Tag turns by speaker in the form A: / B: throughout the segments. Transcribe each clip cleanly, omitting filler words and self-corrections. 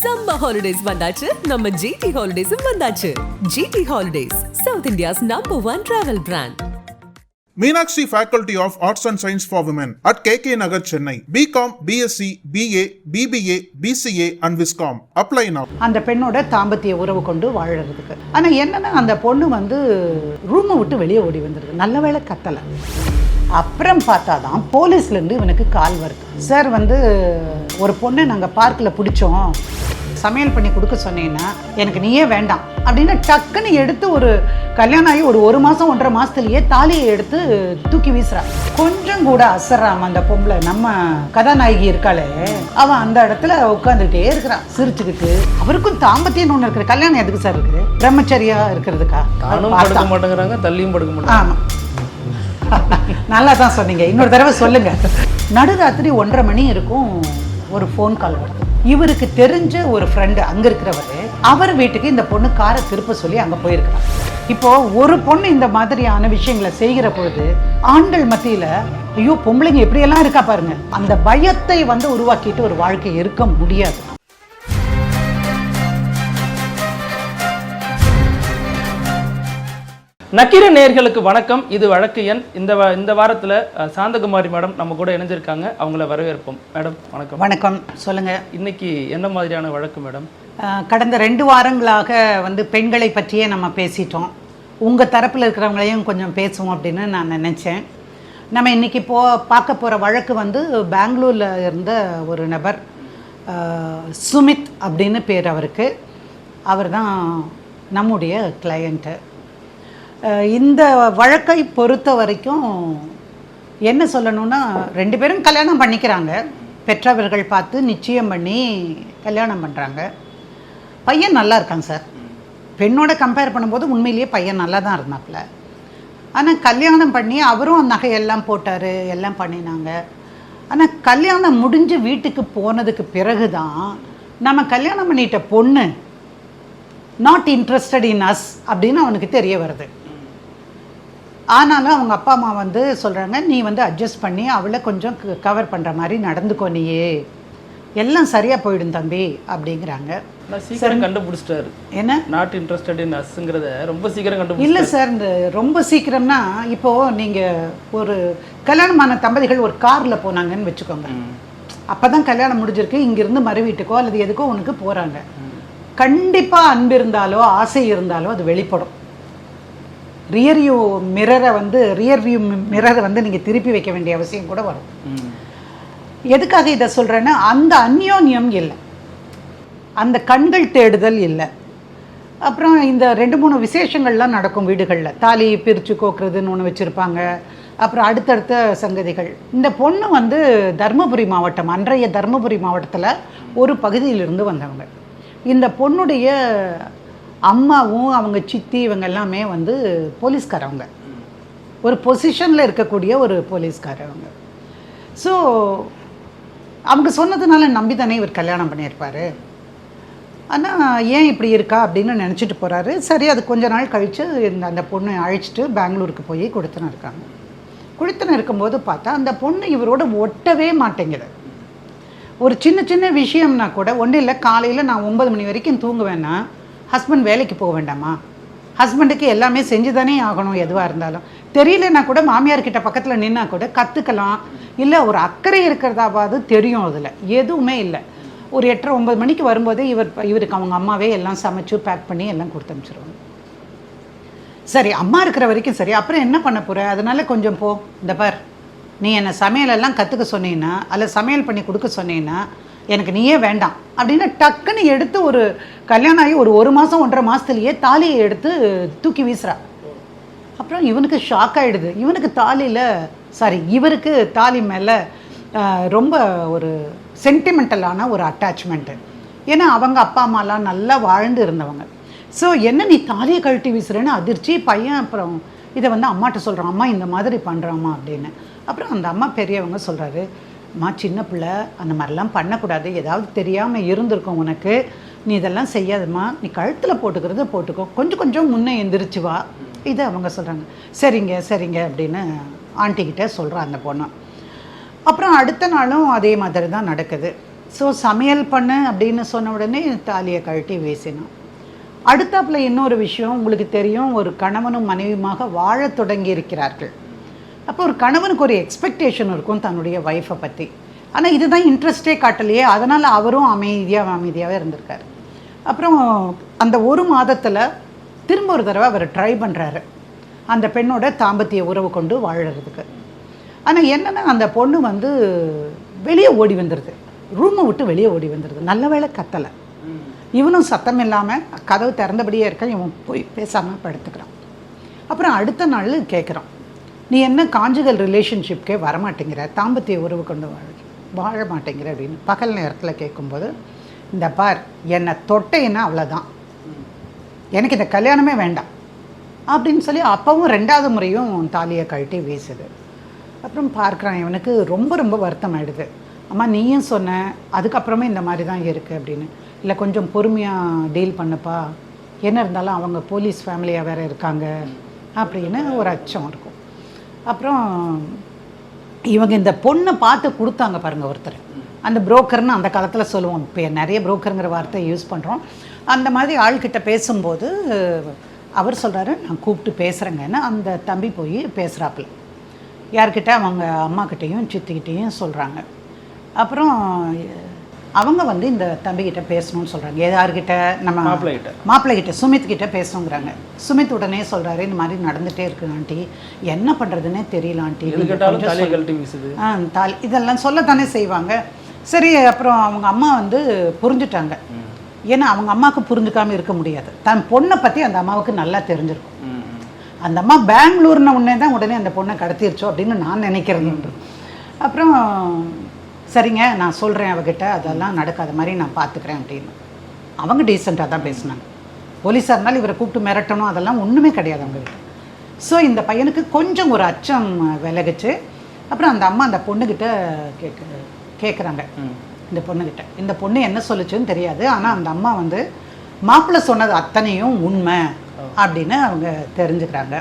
A: Summer holidays வந்தாச்சு, நம்ம GT Holidays வந்தாச்சு. GT Holidays, South India's #1 travel brand.
B: Meenakshi Faculty of Arts and Science for Women at KK Nagar, Chennai. BCom, BSc, BA, BBA, BCA and Viscom. Apply now.
C: அந்த பெண்ணோட தாம்பத்திய உறவு கொண்டு வாழறதுக்கு. ஆனா என்னன்னா அந்த பொண்ணு வந்து ரூமை விட்டு வெளியே ஓடி வந்துருக்கு. நல்ல வேளை கத்தலை. அப்புறம் பார்த்தாதான் போலீஸ்லேருந்து இவனுக்கு கால் வருது. சார் வந்து ஒரு பொண்ணை நாங்கள் பார்க்கில் பிடிச்சோம், சமையல் பண்ணி கொடுக்க சொன்னீங்கன்னா எனக்கு நீயே வேண்டாம் அப்படின்னு டக்குன்னு எடுத்து ஒரு கல்யாணம் ஆகி ஒரு மாதம் 1.5 மாதத்துலேயே தாலியை எடுத்து தூக்கி வீசுறா. கொஞ்சம் கூட அசராம அந்த பொம்பளை, நம்ம கதாநாயகி இருக்காளே, அவன் அந்த இடத்துல உட்காந்துக்கிட்டே இருக்கிறான் சிரிச்சுக்கிட்டு. அவருக்கும் தாம்பத்தியம்னு ஒன்று இருக்கிற. கல்யாணம் எதுக்கு சார் இருக்குது? பிரம்மச்சரியா இருக்கிறதுக்கா?
D: படுக்க மாட்டேங்கிறாங்க, தள்ளியும் படுக்க மாட்டாங்க.
C: ஆமாம், நல்லா தான் சொன்னீங்க. இன்னொரு தடவை சொல்லுங்க. நடுராத்திரி 1:30 மணி இருக்கும், ஒரு ஃபோன் கால் வருது. இவருக்கு தெரிஞ்ச ஒரு ஃப்ரெண்டு அங்கே இருக்கிறவர், அவர் வீட்டுக்கு இந்த பொண்ணு காரை திருப்ப சொல்லி அங்கே போயிருக்கிறான். இப்போ ஒரு பொண்ணு இந்த மாதிரியான விஷயங்களை செய்கிற பொழுது ஆண்கள் மத்தியில் ஐயோ பொம்பளைங்க எப்படியெல்லாம் இருக்கா பாருங்க, அந்த பயத்தை வந்து உருவாக்கிட்டு ஒரு வாழ்க்கை இருக்க முடியாது.
D: நக்கீர நேயர்களுக்கு வணக்கம். இது வழக்கு எண். இந்த வாரத்தில் சாந்தகுமாரி மேடம் நம்ம கூட இணைஞ்சிருக்காங்க. அவங்கள வரவேற்போம். மேடம் வணக்கம்.
C: வணக்கம், சொல்லுங்க.
D: இன்னைக்கு என்ன மாதிரியான வழக்கு மேடம்?
C: கடந்த 2 வாரங்களாக வந்து பெண்களை பற்றியே நம்ம பேசிட்டோம். உங்கள் தரப்பில் இருக்கிறவங்களையும் கொஞ்சம் பேசுவோம் அப்படின்னு நான் நினச்சேன். நம்ம இன்றைக்கி பார்க்க போகிற வழக்கு வந்து பெங்களூரில் இருந்த ஒரு நபர், சுமித் அப்படின்னு பேர் அவருக்கு. அவர் தான் நம்முடைய கிளையண்ட்டு. இந்த வழக்கை பொறுத்த வரைக்கும் என்ன சொல்லணும்னா, 2 பேரும் கல்யாணம் பண்ணிக்கிறாங்க. பெற்றவர்கள் பார்த்து நிச்சயம் பண்ணி கல்யாணம் பண்ணுறாங்க. பையன் நல்லா இருக்காங்க சார். பெண்ணோட கம்பேர் பண்ணும்போது உண்மையிலேயே பையன் நல்லா தான் இருந்தாப்புல. ஆனால் கல்யாணம் பண்ணி அவரும் நகையெல்லாம் போட்டார், எல்லாம் பண்ணினாங்க. ஆனால் கல்யாணம் முடிஞ்சு வீட்டுக்கு போனதுக்கு பிறகு தான் நம்ம கல்யாணம் பண்ணிட்ட பொண்ணு நாட் இன்ட்ரெஸ்டட் இன் அஸ் அப்படின்னு அவனுக்கு தெரிய வருது. ஆனாலும் அவங்க அப்பா அம்மா வந்து சொல்கிறாங்க, நீ வந்து அட்ஜஸ்ட் பண்ணி அவளை கொஞ்சம் கவர் பண்ணுற மாதிரி நடந்துக்கோ, நீயே எல்லாம் சரியாக போயிடும் தம்பி அப்படிங்கிறாங்க.
D: சீக்கிரம் கண்டுபிடிச்சிட்டாரு.
C: என்ன
D: நாட் இன்ட்ரெஸ்டட் இன் அஸ்ங்கிறத ரொம்ப சீக்கிரம் கண்டுபிடிச்சி.
C: இல்லை சார், இந்த ரொம்ப சீக்கிரம்னா இப்போது நீங்கள் ஒரு கல்யாணமான தம்பதிகள் ஒரு காரில் போனாங்கன்னு வச்சுக்கோங்க. அப்போ தான் கல்யாணம் முடிஞ்சிருக்கு, இங்கேருந்து மறு வீட்டுக்கோ அல்லது எதுக்கோ உனக்கு போகிறாங்க. கண்டிப்பாக அன்பு இருந்தாலோ ஆசை இருந்தாலோ அது வெளிப்படும். ரியர் வியூ மிரரை வந்து நீங்கள் திருப்பி வைக்க வேண்டிய அவசியம் கூட வரும். எதுக்காக இதை சொல்கிறேன்னா, அந்த அந்யோன்யம் இல்லை, அந்த கண்கள் தேடுதல் இல்லை. அப்புறம் இந்த 2-3 விசேஷங்கள்லாம் நடக்கும் வீடுகளில். தாலி பிரித்து கோக்குறதுன்னு ஒன்று வச்சுருப்பாங்க. அப்புறம் அடுத்தடுத்த சங்கதிகள். இந்த பொண்ணு வந்து தருமபுரி மாவட்டம், அன்றைய தருமபுரி மாவட்டத்தில் ஒரு பகுதியிலிருந்து வந்தவங்க. இந்த பொண்ணுடைய அம்மாவும் அவங்க சித்தி இவங்க எல்லாமே வந்து போலீஸ்காரவங்க, ஒரு பொசிஷனில் இருக்கக்கூடிய ஒரு போலீஸ்காரவங்க. ஸோ அவங்க சொன்னதுனால நம்பி தானே இவர் கல்யாணம் பண்ணியிருப்பார். ஆனால் ஏன் இப்படி இருக்கா அப்படின்னு நினச்சிட்டு போகிறாரு. சரி, அது கொஞ்ச நாள் கழித்து அந்த பொண்ணை அழைச்சிட்டு பெங்களூருக்கு போய் குடித்தனம் இருக்காங்க. குடித்தனம் இருக்கும்போது பார்த்தா அந்த பொண்ணு இவரோட ஒட்டவே மாட்டேங்குது. ஒரு சின்ன சின்ன விஷயம்னா கூட ஒன்றும் இல்லை, காலையில் நான் 9 மணி வரைக்கும் தூங்குவேன்னா ஹஸ்பண்ட் வேலைக்கு போக வேண்டாமா? ஹஸ்பண்டுக்கு எல்லாமே செஞ்சு தானே ஆகணும். எதுவாக இருந்தாலும் தெரியலன்னா கூட மாமியார்கிட்ட பக்கத்தில் நின்னா கூட கற்றுக்கலாம். இல்லை ஒரு அக்கறை இருக்கிறதாவது தெரியும். அதில் எதுவுமே இல்லை. ஒரு 8:30-9 மணிக்கு வரும்போதே இவருக்கு அவங்க அம்மாவே எல்லாம் சமைச்சு பேக் பண்ணி எல்லாம் கொடுத்து அனுப்பிச்சிருவாங்க. சரி, அம்மா இருக்கிற வரைக்கும் சரி. அப்புறம் என்ன பண்ண போகிற? அதனால கொஞ்சம் போ, இந்த பார், நீ என்னை சமையலெல்லாம் கற்றுக்க சொன்னீங்கன்னா அல்ல சமையல் பண்ணி கொடுக்க சொன்னீங்கன்னா எனக்கு நீயே வேண்டாம் அப்படின்னு டக்குன்னு எடுத்து ஒரு கல்யாணம் ஆகி ஒரு மாதம் 1.5 மாதத்துலேயே தாலியை எடுத்து தூக்கி வீசுறா. அப்புறம் இவனுக்கு ஷாக் ஆகிடுது. இவருக்கு தாலி மேலே ரொம்ப ஒரு சென்டிமெண்டலான ஒரு அட்டாச்மெண்ட்டு. ஏன்னா அவங்க அப்பா அம்மாலாம் நல்லா வாழ்ந்து இருந்தவங்க. ஸோ என்ன நீ தாலியை கழட்டி வீசுறேன்னு அதிர்ச்சி. பையன் அப்புறம் இதை வந்து அம்மாட்ட சொல்கிறான், அம்மா இந்த மாதிரி பண்ணுறாம்மா அப்படின்னு. அப்புறம் அந்த அம்மா பெரியவங்க சொல்கிறாரு, அம்மா சின்ன பிள்ளை அந்த மாதிரிலாம் பண்ணக்கூடாது, ஏதாவது தெரியாமல் இருந்திருக்கும் உனக்கு, நீ இதெல்லாம் செய்யாதம்மா, நீ கழுத்தில் போட்டுக்கிறத போட்டுக்கோ, கொஞ்சம் கொஞ்சம் முன்னே எந்திரிச்சு வா. இதை அவங்க சொல்கிறாங்க. சரிங்க அப்படின்னு ஆண்டிக்கிட்ட சொல்கிறான் அந்த பொண்ணு. அப்புறம் அடுத்த நாளும் அதே மாதிரி தான் நடக்குது. ஸோ சமையல் பண்ணு அப்படின்னு சொன்ன உடனே தாலியை கழட்டி வீசினான். அடுத்தாப்புல இன்னொரு விஷயம் உங்களுக்கு தெரியும், ஒரு கணவனும் மனைவியுமாக வாழத் தொடங்கி இருக்கிறார்கள். அப்போ ஒரு கணவனுக்கு ஒரு எக்ஸ்பெக்டேஷன் இருக்கும் தன்னுடைய ஒய்ஃபை பற்றி. ஆனால் இதுதான் இன்ட்ரெஸ்டே காட்டலையே, அதனால் அவரும் அமைதியாகவே இருந்திருக்காரு. அப்புறம் அந்த ஒரு மாதத்தில் திரும்ப ஒரு தடவை அவர் ட்ரை பண்ணுறாரு அந்த பெண்ணோட தாம்பத்திய உறவு கொண்டு வாழறதுக்கு. ஆனால் என்னென்னா அந்த பொண்ணு வந்து வெளியே ஓடி வந்துடுது, ரூமை விட்டு வெளியே ஓடி வந்துடுது. நல்ல வேளை கத்தலை, இவனும் சத்தம் இல்லாமல் கதவு திறந்தபடியே இருக்க, இவன் போய் பேசாமல் படுத்துக்கிறான். அப்புறம் அடுத்த நாள் கேட்குறான், நீ என்ன கான்ஜுகல் ரிலேஷன்ஷிப்கே வரமாட்டேங்கிற, தாம்பத்திய உறவு கொண்டு வாழ மாட்டேங்கிற அப்படின்னு பகல் நேரத்தில் கேட்கும்போது, இந்த பார் என்னை தொட்டேன்னா அவ்வளோதான், எனக்கு இந்த கல்யாணமே வேண்டாம் அப்படின்னு சொல்லி அப்பவும் 2வது முறையும் தாலியை கழட்டி வீசுது. அப்புறம் பார்க்குறான், இவனுக்கு ரொம்ப ரொம்ப வருத்தம் ஆகிடுது. அம்மா நீயும் சொன்ன, அதுக்கப்புறமே இந்த மாதிரி தான் இருக்குது அப்படின்னு. இல்லை கொஞ்சம் பொறுமையாக டீல் பண்ணப்பா, என்ன இருந்தாலும் அவங்க போலீஸ் ஃபேமிலியாக வேறு இருக்காங்க அப்படின்னு ஒரு அச்சம் இருக்கும். அப்புறம் இவங்க இந்த பொண்ணை பார்த்து கொடுத்தாங்க பாருங்கள் ஒருத்தர், அந்த புரோக்கர்னு அந்த காலத்தில் சொல்லுவோம், இப்போ நிறைய புரோக்கருங்கிற வார்த்தை யூஸ் பண்ணுறோம். அந்த மாதிரி ஆள்கிட்ட பேசும்போது அவர் சொல்கிறாரு, நான் கூப்பிட்டு பேசுகிறேங்கன்னு அந்த தம்பி போய் பேசுகிறாப்புல. யார்கிட்ட, அவங்க அம்மாக்கிட்டேயும் சித்திக்கிட்டேயும் சொல்கிறாங்க. அப்புறம் அவங்க வந்து இந்த தம்பிக்கிட்ட பேசணும்னு சொல்கிறாங்க. யார்கிட்ட, நம்ம மாப்பிள்ளைகிட்ட சுமித்கிட்ட பேசணுங்கிறாங்க. சுமித் உடனே சொல்கிறாரு, இந்த மாதிரி நடந்துகிட்டே இருக்கு ஆண்டி, என்ன பண்ணுறதுன்னே தெரியல ஆண்டி, இதெல்லாம் சொல்லத்தானே செய்வாங்க. சரி, அப்புறம் அவங்க அம்மா வந்து புரிஞ்சுட்டாங்க. ஏன்னா அவங்க அம்மாவுக்கு புரிஞ்சுக்காமல் இருக்க முடியாது, தன் பொண்ணை பற்றி அந்த அம்மாவுக்கு நல்லா தெரிஞ்சிருக்கும். அந்த அம்மா பெங்களூர்ன உடனே தான் உடனே அந்த பொண்ணை கடத்திருச்சோ அப்படின்னு நான் நினைக்கிறேன். அப்புறம் சரிங்க நான் சொல்கிறேன் அவகிட்ட, அதெல்லாம் நடக்காத மாதிரி நான் பார்த்துக்கிறேன் அப்படின்னு. அவங்க டீசெண்டாக தான் பேசினாங்க. போலீஸாக இருந்தாலும் இவரை கூப்பிட்டு மிரட்டணும் அதெல்லாம் ஒன்றுமே கிடையாது அவங்ககிட்ட. ஸோ இந்த பையனுக்கு கொஞ்சம் ஒரு அச்சம் விலகுச்சு. அப்புறம் அந்த அம்மா அந்த பொண்ணுக்கிட்ட கேட்குறாங்க, இந்த பொண்ணுக்கிட்ட, இந்த பொண்ணு என்ன சொல்லுச்சுன்னு தெரியாது, ஆனால் அந்த அம்மா வந்து மாப்பிள்ளை சொன்னது அத்தனையும் உண்மை அப்படின்னு அவங்க தெரிஞ்சுக்கிறாங்க.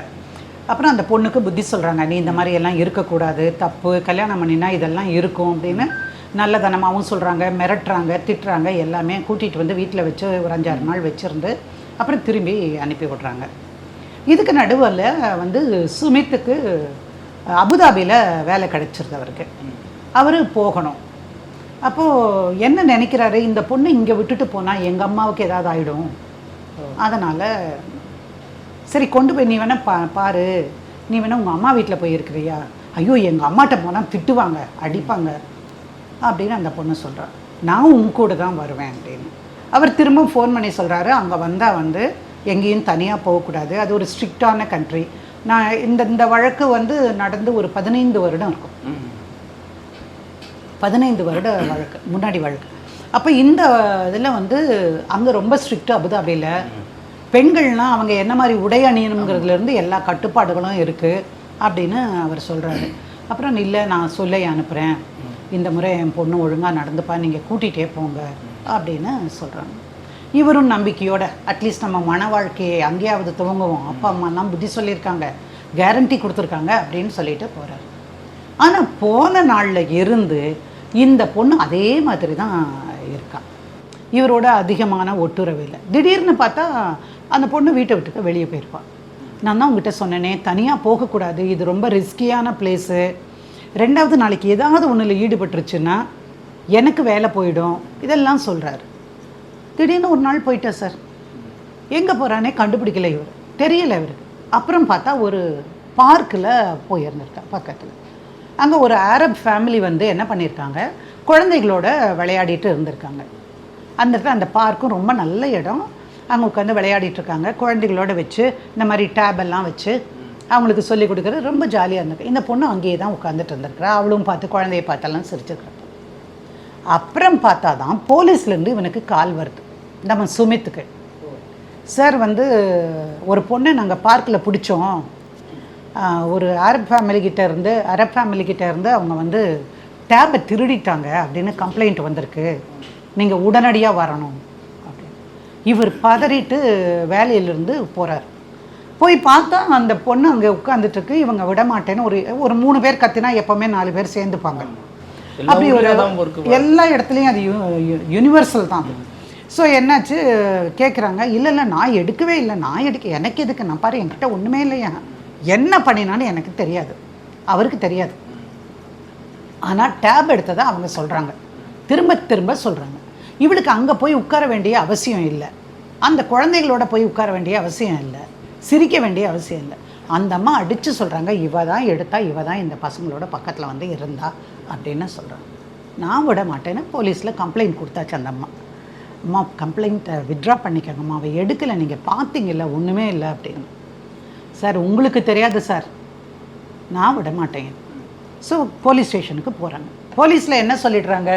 C: அப்புறம் அந்த பொண்ணுக்கு புத்தி சொல்கிறாங்க, நீ இந்த மாதிரி எல்லாம் இருக்கக்கூடாது, தப்பு, கல்யாணம் பண்ணினா இதெல்லாம் இருக்கும் அப்படின்னு நல்லதனமாகவும் சொல்கிறாங்க, மிரட்டுறாங்க, திட்டுறாங்க, எல்லாமே கூட்டிகிட்டு வந்து வீட்டில் வச்சு ஒரு 5-6 நாள் வச்சுருந்து அப்புறம் திரும்பி அனுப்பி விட்றாங்க. இதுக்கு நடுவில் வந்து சுமித்துக்கு அபுதாபியில் வேலை கிடைச்சிருது அவருக்கு. அவர் போகணும். அப்போது என்ன நினைக்கிறாரு, இந்த பொண்ணு இங்கே விட்டுட்டு போனால் எங்கள் அம்மாவுக்கு ஏதாவது ஆகிடும், அதனால் சரி கொண்டு போய் நீ வேணால் பாரு, நீ வேணால் உங்கள் அம்மா வீட்டில் போய் இருக்கிறியா, ஐயோ எங்கள் அம்மாட்ட போனால் திட்டுவாங்க அடிப்பாங்க அப்படின்னு அந்த பொண்ணு சொல்கிறார். நான் உன் கூட தான் வருவேன் அப்படின்னு. அவர் திரும்ப ஃபோன் பண்ணி சொல்கிறாரு, அங்கே வந்தால் வந்து எங்கேயும் தனியாக போகக்கூடாது, அது ஒரு ஸ்ட்ரிக்டான கண்ட்ரி. நான் இந்த வழக்கு வந்து நடந்து ஒரு 15 வருடம் இருக்கும், 15 வருட வழக்கு, முன்னாடி வழக்கு. அப்போ இந்த இதில் வந்து அங்கே ரொம்ப ஸ்ட்ரிக்ட் அபுதாபியில். பெண்கள்னால் அவங்க என்ன மாதிரி உடை அணியணுங்கிறதுலேருந்து எல்லா கட்டுப்பாடுகளும் இருக்குது அப்படின்னு அவர் சொல்கிறாரு. அப்புறம் இல்லை நான் சொல்லி அனுப்புகிறேன், இந்த முறை என் பொண்ணு ஒழுங்காக நடந்துப்பா, நீங்கள் கூட்டிகிட்டே போங்க அப்படின்னு சொல்கிறாங்க. இவரும் நம்பிக்கையோட அட்லீஸ்ட் நம்ம மன வாழ்க்கையை அங்கேயாவது துவங்குவோம், அப்பா அம்மாலாம் புத்தி சொல்லியிருக்காங்க, கேரண்டி கொடுத்துருக்காங்க அப்படின்னு சொல்லிட்டு போகிறார். ஆனால் போன நாளில் இருந்து இந்த பொண்ணு அதே மாதிரி தான் இருக்கா, இவரோட அதிகமான ஒட்டுறவு இல்லை. திடீர்னு பார்த்தா அந்த பொண்ணு வீட்டை விட்டுட்டு வெளியே போயிருப்பாள். நான் தான் உங்ககிட்ட சொன்னேனே தனியாக போகக்கூடாது, இது ரொம்ப ரிஸ்கியான பிளேஸு, 2வது நாளைக்கு ஏதாவது ஒன்றில் ஈடுபட்டுருச்சுன்னா எனக்கு வேலை போயிடும், இதெல்லாம் சொல்கிறாரு. திடீர்னு ஒரு நாள் போயிட்டா சார், எங்கே போகிறானே கண்டுபிடிக்கல, இவர் தெரியல இவருக்கு. அப்புறம் பார்த்தா ஒரு பார்க்கில் போயிருந்திருக்கா பக்கத்தில். அங்கே ஒரு அரப் ஃபேமிலி வந்து என்ன பண்ணியிருக்காங்க, குழந்தைகளோட விளையாடிட்டு இருந்திருக்காங்க. அந்த இடத்துல அந்த பார்க்கும் ரொம்ப நல்ல இடம், அங்கே உட்காந்து விளையாடிட்டுருக்காங்க குழந்தைகளோட வச்சு, இந்த மாதிரி டேப் எல்லாம் வச்சு அவங்களுக்கு சொல்லிக் கொடுக்குறது ரொம்ப ஜாலியாக இருந்திருக்கு. இந்த பொண்ணு அங்கேயே தான் உட்காந்துட்டு இருந்திருக்கிறா, அவளும் பார்த்து குழந்தைய பார்த்தெல்லாம் சிரிச்சுருக்கிறா. அப்புறம் பார்த்தா தான் போலீஸ்லேருந்து இவனுக்கு கால் வருது, நம்ம சுமித்துக்கு. சார் வந்து ஒரு பொண்ணை நாங்கள் பார்க்கில் பிடிச்சோம், ஒரு அரப் ஃபேமிலிக்கிட்ட இருந்து அவங்க வந்து டேபை திருடிட்டாங்க அப்படின்னு கம்ப்ளைண்ட் வந்திருக்கு, நீங்கள் உடனடியாக வரணும் அப்படின்னு. இவர் பதறிட்டு வேலையிலிருந்து போகிறார். போய் பார்த்தா அந்த பொண்ணு அங்கே உட்காந்துட்டுருக்கு, இவங்க விட மாட்டேன்னு ஒரு 3 பேர் கத்தினா எப்போவுமே 4 பேர் சேர்ந்துப்பாங்க. அப்படி ஒரு எல்லா இடத்துலையும் அது யூனிவர்சல் தான் அது. ஸோ என்னாச்சு கேட்குறாங்க, இல்லை நான் எடுக்கவே இல்லை, எனக்கு எதுக்கு, நான் பாரு என்கிட்ட ஒன்றுமே இல்லையா, என்ன பண்ணினான்னு எனக்கு தெரியாது, அவருக்கு தெரியாது. ஆனால் டேப் எடுத்ததை அவங்க சொல்கிறாங்க, திரும்ப திரும்ப சொல்கிறாங்க. இவளுக்கு அங்கே போய் உட்கார வேண்டிய அவசியம் இல்லை, அந்த குழந்தைகளோட போய் உட்கார வேண்டிய அவசியம் இல்லை, சிரிக்க வேண்டிய அவசியம் இல்லை. அந்த அம்மா அடித்து சொல்கிறாங்க, இவ தான் எடுத்தா, இவ தான் இந்த பசங்களோட பக்கத்தில் வந்து இருந்தா அப்படின்னு சொல்கிறாங்க. நான் விட மாட்டேன்னு போலீஸில் கம்ப்ளைண்ட் கொடுத்தாச்சு. அந்த அம்மா கம்ப்ளைண்ட்டை வித்ட்ரா பண்ணிக்கோங்கம்மா, அவள் எடுக்கலை, நீங்கள் பார்த்தீங்கல்ல, ஒன்றுமே இல்லை அப்படின்னு. சார் உங்களுக்கு தெரியாது சார், நான் விட மாட்டேன். ஸோ போலீஸ் ஸ்டேஷனுக்கு போகிறாங்க. போலீஸில் என்ன சொல்லிடுறாங்க,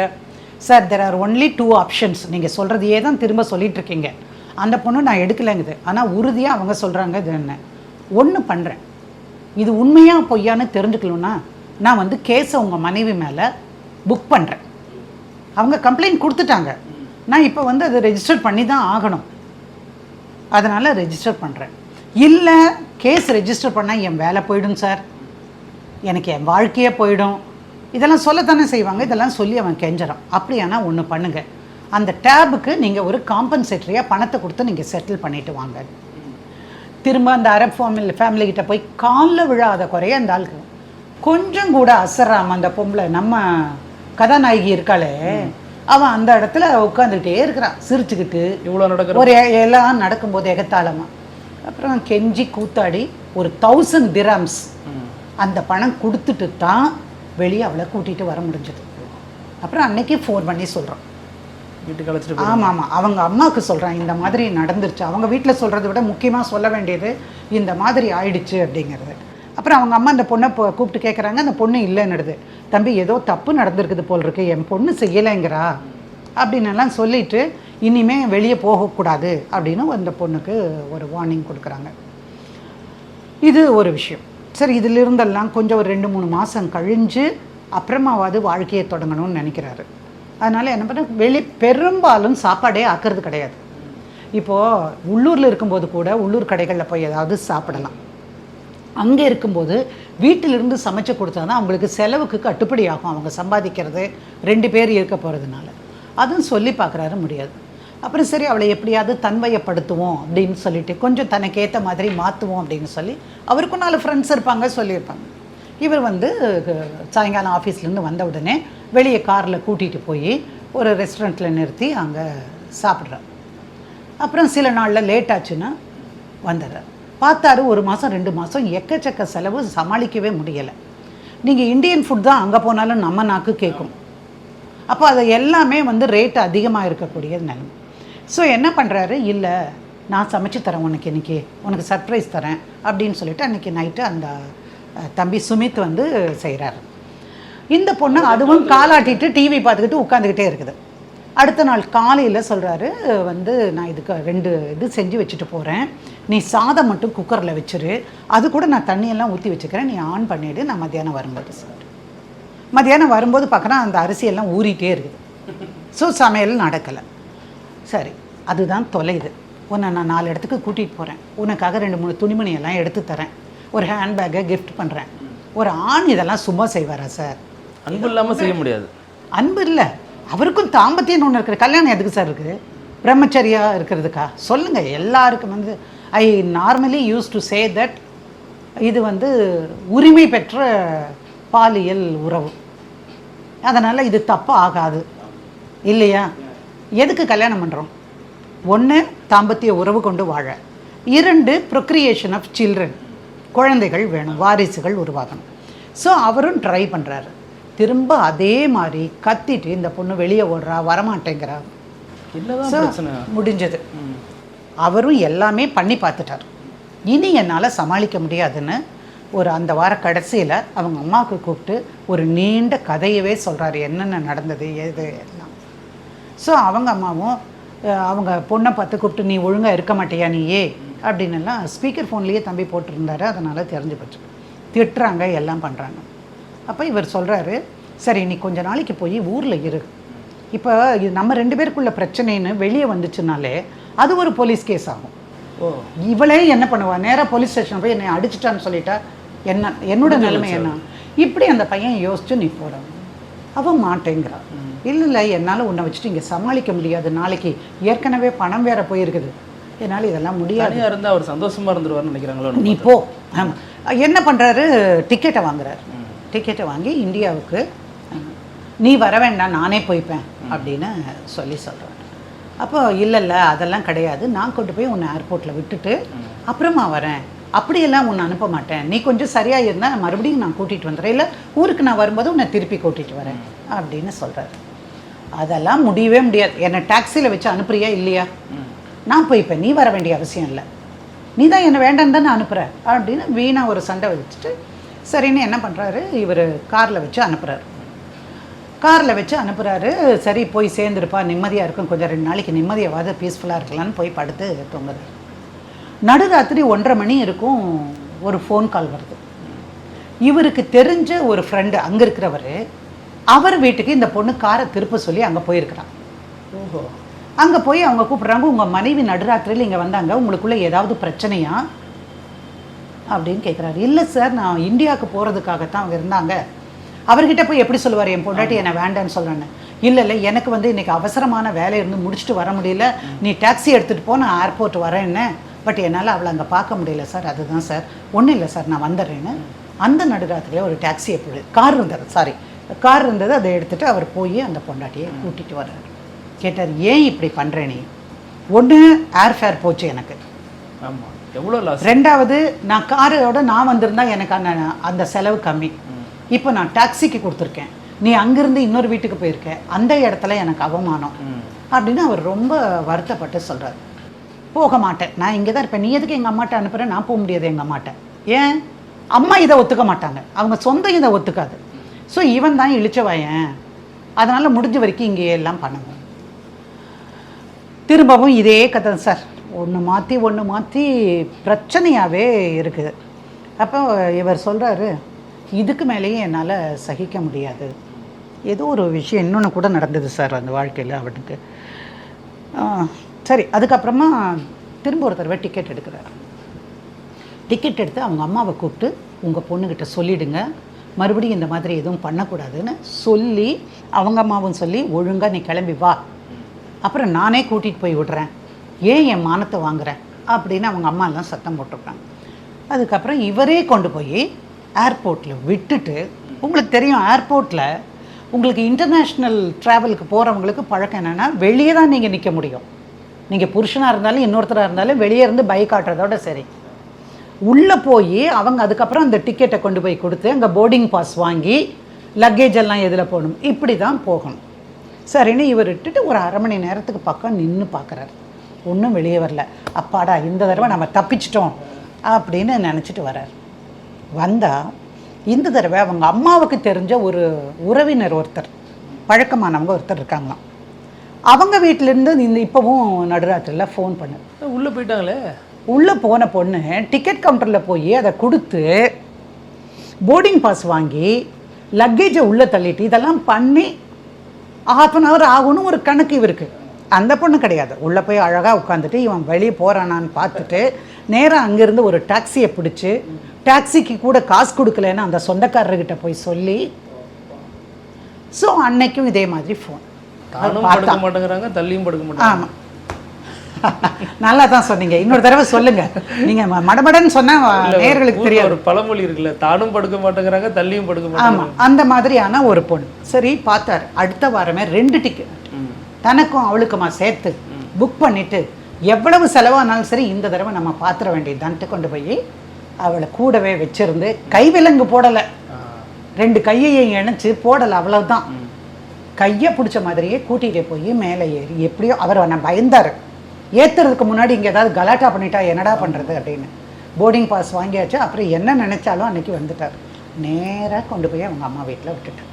C: sir there are only 2 options, நீங்கள் சொல்கிறதையே தான் திரும்ப சொல்லிகிட்ருக்கீங்க, அந்த பொண்ணு நான் எடுக்கலைங்குது, ஆனால் உறுதியாக அவங்க சொல்கிறாங்க இது என்ன, ஒன்று பண்ணுறேன், இது உண்மையாக பொய்யான்னு தெரிஞ்சுக்கணுன்னா நான் வந்து கேஸை உங்கள் மனைவி மேலே புக் பண்ணுறேன். அவங்க கம்ப்ளைண்ட் கொடுத்துட்டாங்க, நான் இப்போ வந்து அதை ரெஜிஸ்டர் பண்ணி தான் ஆகணும், அதனால் ரெஜிஸ்டர் பண்ணுறேன். இல்லை கேஸ் ரெஜிஸ்டர் பண்ணால் என் வேலை போயிடும் சார், எனக்கு என் வாழ்க்கையே போயிடும், இதெல்லாம் சொல்லத்தானே செய்வாங்க. இதெல்லாம் சொல்லி அவன் கெஞ்சுறான். அப்படியானா ஒன்று பண்ணுங்கள், அந்த டேபுக்கு நீங்கள் ஒரு காம்பன்சேட்டரியாக பணத்தை கொடுத்து நீங்கள் செட்டில் பண்ணிவிட்டு வாங்க. திரும்ப அந்த அரப் ஃபேமிலிக்கிட்ட போய் காலில் விழாத குறைய அந்த ஆளுக்கு கொஞ்சம் கூட அசராம, அந்த பொம்பளை நம்ம கதாநாயகி இருக்காளே, அவன் அந்த இடத்துல உட்காந்துக்கிட்டே இருக்கிறான் சிரிச்சுக்கிட்டு, இவ்வளோ நடக்கிற ஒரு எல்லாம் நடக்கும்போது எகத்தாளமா. அப்புறம் கெஞ்சி கூத்தாடி ஒரு 1000 dirhams அந்த பணம் கொடுத்துட்டு தான் வெளியே அவளை கூட்டிகிட்டு வர முடிஞ்சது. அப்புறம் அன்னைக்கு ஃபோன் பண்ணி சொல்கிறான்
D: வீட்டுக்கு அழைச்சிட்டு.
C: ஆமாம், அவங்க அம்மாவுக்கு சொல்கிறான், இந்த மாதிரி நடந்துருச்சு. அவங்க வீட்டில் சொல்கிறத விட முக்கியமாக சொல்ல வேண்டியது இந்த மாதிரி ஆயிடுச்சு அப்படிங்கிறது. அப்புறம் அவங்க அம்மா அந்த பொண்ணை கூப்பிட்டு கேட்குறாங்க, அந்த பொண்ணு இல்லைன்னுடுது. தம்பி ஏதோ தப்பு நடந்திருக்குது போல் இருக்கு, என் பொண்ணு செய்யலைங்கிறா அப்படின்னெல்லாம் சொல்லிவிட்டு இனிமேல் வெளியே போகக்கூடாது அப்படின்னு அந்த பொண்ணுக்கு ஒரு வார்னிங் கொடுக்குறாங்க. இது ஒரு விஷயம். சரி, இதிலிருந்தெல்லாம் கொஞ்சம் ஒரு 2-3 மாதம் கழிஞ்சு அப்புறமாவது வாழ்க்கையை தொடங்கணும்னு நினைக்கிறாரு. அதனால் என்ன பண்ண, பெரும்பாலும் சாப்பாடே ஆக்கிறது கிடையாது. இப்போது உள்ளூரில் இருக்கும்போது கூட உள்ளூர் கடைகளில் போய் ஏதாவது சாப்பிடலாம். அங்கே இருக்கும்போது வீட்டிலிருந்து சமைச்சு கொடுத்தா தான் அவங்களுக்கு செலவுக்கு கட்டுப்படி ஆகும், அவங்க சம்பாதிக்கிறது 2 பேர் இருக்க போகிறதுனால. அதுவும் சொல்லி பார்க்குறாரு, முடியாது. அப்புறம் சரி அவளை எப்படியாவது தன்வயப்படுத்துவோம் அப்படின்னு சொல்லிட்டு கொஞ்சம் தனக்கு ஏற்ற மாதிரி மாற்றுவோம் அப்படின்னு சொல்லி அவருக்கும் 4 ஃப்ரெண்ட்ஸ் இருப்பாங்க, சொல்லியிருப்பாங்க. இவர் வந்து சாயங்காலம் ஆஃபீஸ்லேருந்து வந்த உடனே வெளியே காரில் கூட்டிகிட்டு போய் ஒரு ரெஸ்டாரண்ட்டில் நிறுத்தி அங்கே சாப்பிட்றார். அப்புறம் சில நாளில் லேட் ஆச்சுன்னா வந்துடுறார். பார்த்தாரு 1 மாதம் 2 மாதம் எக்கச்சக்க செலவு, சமாளிக்கவே முடியலை. நீங்கள் இந்தியன் ஃபுட் தான் அங்கே போனாலும் நம்ம நாக்கு கேட்கும். அப்போ அது எல்லாமே வந்து ரேட்டு அதிகமாக இருக்கக்கூடிய நிலைமை. ஸோ என்ன பண்ணுறாரு, இல்லை நான் சமைச்சு தரேன் உனக்கு, இன்றைக்கி உனக்கு சர்ப்ரைஸ் தரேன் அப்படின்னு சொல்லிட்டு அன்றைக்கி நைட்டு அந்த தம்பி சுமித் வந்து செய்கிறாரு. இந்த பொண்ணு அதுவும் காலாட்டிட்டு டிவி பார்த்துக்கிட்டு உட்காந்துக்கிட்டே இருக்குது. அடுத்த நாள் காலையில் சொல்கிறாரு, வந்து நான் இதுக்கு 2 இது செஞ்சு வச்சுட்டு போகிறேன், நீ சாதம் மட்டும் குக்கரில் வச்சுரு, அது கூட நான் தண்ணியெல்லாம் ஊற்றி வச்சுக்கிறேன், நீ ஆன் பண்ணிவிடு, நான் மத்தியானம் வரும்போது சாப்பிட்டு. மத்தியானம் வரும்போது பார்க்குறேன் அந்த அரிசியெல்லாம் ஊறிட்டே இருக்குது. ஸோ சமையல் நடக்கலை. சரி, அதுதான் தொலைது. உன்னை நான் 4 இடத்துக்கு கூட்டிகிட்டு போகிறேன், உனக்காக 2-3 துணிமணியெல்லாம் எடுத்து தரேன், ஒரு ஹேண்ட்பேக்கை கிஃப்ட் பண்ணுறேன். ஒரு ஆண் இதெல்லாம் சும்மா செய்வாரா சார்?
D: அன்பு இல்லாமல் செய்ய முடியாது.
C: அன்பு இல்லை, அவருக்கும் தாம்பத்தியம்னு ஒன்று இருக்குது. கல்யாணம் எதுக்கு சார் இருக்குது? பிரம்மச்சரியாக இருக்கிறதுக்கா? சொல்லுங்கள். எல்லாருக்கும் வந்து I normally use to say that இது வந்து உரிமை பெற்ற பாலியல் உறவு, அதனால் இது தப்பு ஆகாது இல்லையா? எதுக்கு கல்யாணம் பண்ணுறோம்? 1 தாம்பத்திய உறவு கொண்டு வாழ, 2 ப்ரொக்ரியேஷன் ஆஃப் சில்ட்ரன், குழந்தைகள் வேணும், வாரிசுகள் உருவாகணும். ஸோ அவரும் ட்ரை பண்ணுறாரு. திரும்ப அதே மாதிரி கத்திட்டு இந்த பொண்ணு வெளியே ஓடுறா, வரமாட்டேங்கிறா. முடிஞ்சது. அவரும் எல்லாமே பண்ணி பார்த்துட்டார். இனி என்னால் சமாளிக்க முடியாதுன்னு ஒரு அந்த வார கடைசியில் அவங்க அம்மாவுக்கு கூப்பிட்டு ஒரு நீண்ட கதையவே சொல்கிறாரு, என்னென்ன நடந்தது எது எல்லாம். ஸோ அவங்க அம்மாவும் அவங்க பொண்ணை பார்த்து கூப்பிட்டு, நீ ஒழுங்காக இருக்க மாட்டியா நீயே அப்படின்னெல்லாம் ஸ்பீக்கர் ஃபோன்லேயே தம்பி போட்டிருந்தாரு, அதனால் தெரிஞ்சு போச்சு. திட்டுறாங்க, எல்லாம் பண்ணுறாங்க. அப்போ இவர் சொல்கிறாரு, சரி நீ கொஞ்ச நாளைக்கு போய் ஊரில் இரு, இப்போ இது நம்ம 2 பேருக்குள்ள பிரச்சனைன்னு வெளியே வந்துச்சுனாலே அது ஒரு போலீஸ் கேஸ் ஆகும். இவளே என்ன பண்ணுவா, நேராக போலீஸ் ஸ்டேஷன் போய் என்னை அடிச்சிட்டான்னு சொல்லிட்டா என்னோட நிலைமை என்ன? இப்படி அந்த பையன் யோசிச்சு நீ போகிறாங்க. அவன் மாட்டேங்கிறான். இல்லை என்னால் உன்னை வச்சுட்டு இங்கே சமாளிக்க முடியாது, நாளைக்கு ஏற்கனவே பணம் வேற போயிருக்குது, என்னால் இதெல்லாம் முடியாது.
D: தனியாக இருந்தால் அவர் சந்தோஷமாக இருந்துருவார்னு நினைக்கிறாங்களோ.
C: நீ போ. ஆமாம். என்ன பண்ணுறாரு, டிக்கெட்டை வாங்குறாரு. டிக்கெட்டை வாங்கி இந்தியாவுக்கு நீ வர வேண்டாம் நானே போய்ப்பேன் அப்படின்னு சொல்கிறாரு. அப்போ இல்லை அதெல்லாம் கிடையாது, நான் கொண்டு போய் உன்னை ஏர்போர்ட்டில் விட்டுட்டு அப்புறமா வரேன், அப்படியெல்லாம் உன்னை அனுப்ப மாட்டேன், நீ கொஞ்சம் சரியாக இருந்தால் மறுபடியும் நான் கூட்டிகிட்டு வந்துடுறேன், இல்லை ஊருக்கு நான் வரும்போது உன்னை திருப்பி கூட்டிகிட்டு வரேன் அப்படின்னு சொல்கிறாரு. அதெல்லாம் முடியவே முடியாது, என்னை டாக்ஸியில் வச்சு அனுப்புறியா இல்லையா, நான் போய்ப்பேன், நீ வர வேண்டிய அவசியம் இல்லை, நீ தான் என்னை வேண்டான்னு தானே அனுப்புகிற அப்படின்னு வீணாக ஒரு சண்டை வச்சுட்டு சரின்னு என்ன பண்ணுறாரு, இவர் காரில் வச்சு அனுப்புகிறாரு. காரில் வச்சு அனுப்புகிறாரு. சரி போய் சேர்ந்துருப்பா, நிம்மதியாக இருக்கும், கொஞ்சம் 2 நாளைக்கு நிம்மதியாவது பீஸ்ஃபுல்லாக இருக்கலான்னு போய் படுத்து தூங்குறாரு. நடுராத்திரி 1:30 மணி இருக்கும், ஒரு ஃபோன் கால் வருது. இவருக்கு தெரிஞ்ச ஒரு ஃப்ரெண்டு அங்கே இருக்கிறவர், அவர் வீட்டுக்கு இந்த பொண்ணு காரை திருப்ப சொல்லி அங்கே போயிருக்கிறான்.
D: ஓஹோ.
C: அங்கே போய் அவங்க கூப்பிட்றாங்க, உங்கள் மனைவி நடுராத்திரியில் இங்கே வந்தாங்க, உங்களுக்குள்ளே ஏதாவது பிரச்சனையா அப்படின்னு கேட்குறாரு. இல்லை சார், நான் இந்தியாவுக்கு போகிறதுக்காகத்தான் அவங்க இருந்தாங்க. அவர்கிட்ட போய் எப்படி சொல்லுவார், என் பொண்டாட்டி என்னை வேண்டான்னு சொல்கிறேன்னு. இல்லை எனக்கு வந்து இன்றைக்கி அவசரமான வேலை இருந்து முடிச்சுட்டு வர முடியல, நீ டாக்ஸி எடுத்துகிட்டு போ, நான் ஏர்போர்ட் வரேன்னு, பட் என்னால் அவளை அங்கே பார்க்க முடியல சார், அதுதான் சார், ஒன்றும் இல்லை சார் நான் வந்துடுறேன்னு. அந்த நடுராத்திரியில் ஒரு டாக்ஸியை கார் இருந்தது, அதை எடுத்துகிட்டு அவர் போய் அந்த பொண்டாட்டியை கூட்டிகிட்டு வர்றாரு. கேட்டார், ஏன் இப்படி பண்ணுறேன் நீ? ஒன்று ஏர்ஃபேர் போச்சு எனக்கு,
D: ஆமாம் எவ்வளோ லாஸ்.
C: 2வது நான் காரோட நான் வந்திருந்தா எனக்கு அந்த செலவு கம்மி, இப்போ நான் டாக்ஸிக்கு கொடுத்துருக்கேன், நீ அங்கேருந்து இன்னொரு வீட்டுக்கு போயிருக்க, அந்த இடத்துல எனக்கு அவமானம் அப்படின்னு அவர் ரொம்ப வருத்தப்பட்டு சொல்கிறார். போக மாட்டேன், நான் இங்கே தான் இருப்பேன், நீ எதுக்கு எங்கள் அம்மாட்ட அனுப்புகிறேன், நான் போக முடியாது எங்கள் அம்மாட்ட. ஏன்? அம்மா இதை ஒத்துக்க மாட்டாங்க, அவங்க சொந்தம் இதை ஒத்துக்காது, ஸோ இவன் தான் இழிச்சவாயன், அதனால் முடிஞ்ச வரைக்கும் இங்கேயே எல்லாம் பண்ணுங்க. திரும்பவும் இதே கதை சார், ஒன்று மாற்றி பிரச்சனையாகவே இருக்குது. அப்போ இவர் சொல்கிறாரு, இதுக்கு மேலேயே என்னால் சகிக்க முடியாது. ஏதோ ஒரு விஷயம் இன்னொன்று கூட நடந்தது சார் அந்த வாழ்க்கையில் அவனுக்கு. சரி, அதுக்கப்புறமா திரும்ப ஒரு தடவை டிக்கெட் எடுக்கிறார். டிக்கெட் எடுத்து அவங்க அம்மாவை கூப்பிட்டு, உங்கள் பொண்ணுக்கிட்ட சொல்லிவிடுங்க, மறுபடியும் இந்த மாதிரி எதுவும் பண்ணக்கூடாதுன்னு சொல்லி, அவங்க அம்மாவும் சொல்லி, ஒழுங்காக நீ கிளம்பி வா, அப்புறம் நானே கூட்டிகிட்டு போய் விடுறேன், ஏன் என் மானத்தை வாங்குறேன் அப்படின்னு அவங்க அம்மா எல்லாம் சத்தம் போட்டிருக்காங்க. அதுக்கப்புறம் இவரே கொண்டு போய் ஏர்போர்ட்டில் விட்டுட்டு, உங்களுக்கு தெரியும் ஏர்போர்ட்டில் உங்களுக்கு இன்டர்நேஷ்னல் ட்ராவலுக்கு போகிறவங்களுக்கு பழக்கம் என்னென்னா, வெளியே தான் நீங்கள் நிற்க முடியும். நீங்கள் புருஷனாக இருந்தாலும் இன்னொருத்தராக இருந்தாலும் வெளியே இருந்து பைக் ஆட்டுறதோட சரி, உள்ளே போய் அவங்க அதுக்கப்புறம் அந்த டிக்கெட்டை கொண்டு போய் கொடுத்து அங்கே போர்டிங் பாஸ் வாங்கி லக்கேஜ் எல்லாம் எதில் போகணும், இப்படி தான் போகணும். சரின்னு இவர் விட்டுட்டு ஒரு 1/2 மணி நேரத்துக்கு பக்கம் நின்று பார்க்குறாரு, ஒன்றும் வெளியே வரல. அப்பாடா, இந்த தடவை நம்ம தப்பிச்சிட்டோம் அப்படின்னு நினச்சிட்டு வர்றார். வந்தால் இந்த தடவை அவங்க அம்மாவுக்கு தெரிஞ்ச ஒரு உறவினர் ஒருத்தர், பழக்கமானவங்க ஒருத்தர் இருக்காங்களாம், அவங்க வீட்டிலேருந்து இப்போவும் நடுராத்திரியில் ஃபோன் பண்ணு.
D: உள்ளே போயிட்டாங்களே.
C: உள்ளே போன பொண்ணு டிக்கெட் கவுண்டரில் போய் அதை கொடுத்து போர்டிங் பாஸ் வாங்கி லக்கேஜை உள்ளே தள்ளிட்டு இதெல்லாம் பண்ணி 1/2 அன் ஹவர் ஆகும்னு ஒரு கணக்கு இவருக்கு. அந்த பொண்ணு கிடையாது, உள்ளே போய் அழகாக உட்காந்துட்டு இவன் வெளியே போகிறானான்னு பார்த்துட்டு நேராக அங்கேருந்து ஒரு டாக்ஸியை பிடிச்சி, டாக்ஸிக்கு கூட காசு கொடுக்கலன்னு அந்த சொந்தக்காரர்கிட்ட போய் சொல்லி, ஸோ அன்னைக்கும் இதே மாதிரி ஃபோன்.
D: படுக்க மாட்டேங்கிறாங்க, தள்ளியும் படுக்க மாட்டாங்க.
C: ஆமாம், நல்லா தான் சொன்னீங்க, இன்னொரு தடவை சொல்லுங்க. நீங்க மடமடன்னு சொன்னா நேயர்களுக்கு தெரியாது.
D: ஒரு பழமொழி இருக்குல்ல, தானும் படுக்க மாட்டேங்கிறாங்க தள்ளியும் படுக்க மாட்டாங்க.
C: ஆமா, அந்த மாதிரியான ஒரு பொண்ணு. சரி பார்த்தார், அடுத்த வாரமே 2 டிக்கெட் தனக்கும் அவளுக்குமா சேர்த்து புக் பண்ணிட்டு, எவ்வளவு செலவானாலும் சரி இந்த தடவை நம்ம பாத்திர வேண்டியதுதான்ட்டு கொண்டு போய் அவளை கூடவே வச்சிருந்து, கைவிலங்கு போடலை, 2 கையையும் இணைச்சு போடலை, அவ்வளவுதான். கையை பிடிச்ச மாதிரியே கூட்டிகிட்டே போய் மேலே ஏறி எப்படியோ அவர் நான் பயந்தார், ஏற்றுறதுக்கு முன்னாடி இங்கே ஏதாவது கலாட்டா பண்ணிட்டா என்னடா பண்ணுறது அப்படின்னு. போர்டிங் பாஸ் வாங்கியாச்சு, அப்புறம் என்ன நினச்சாலும் அன்றைக்கி வந்துட்டார். நேராக கொண்டு போய் அவங்க அம்மா வீட்டில் விட்டுட்டார்.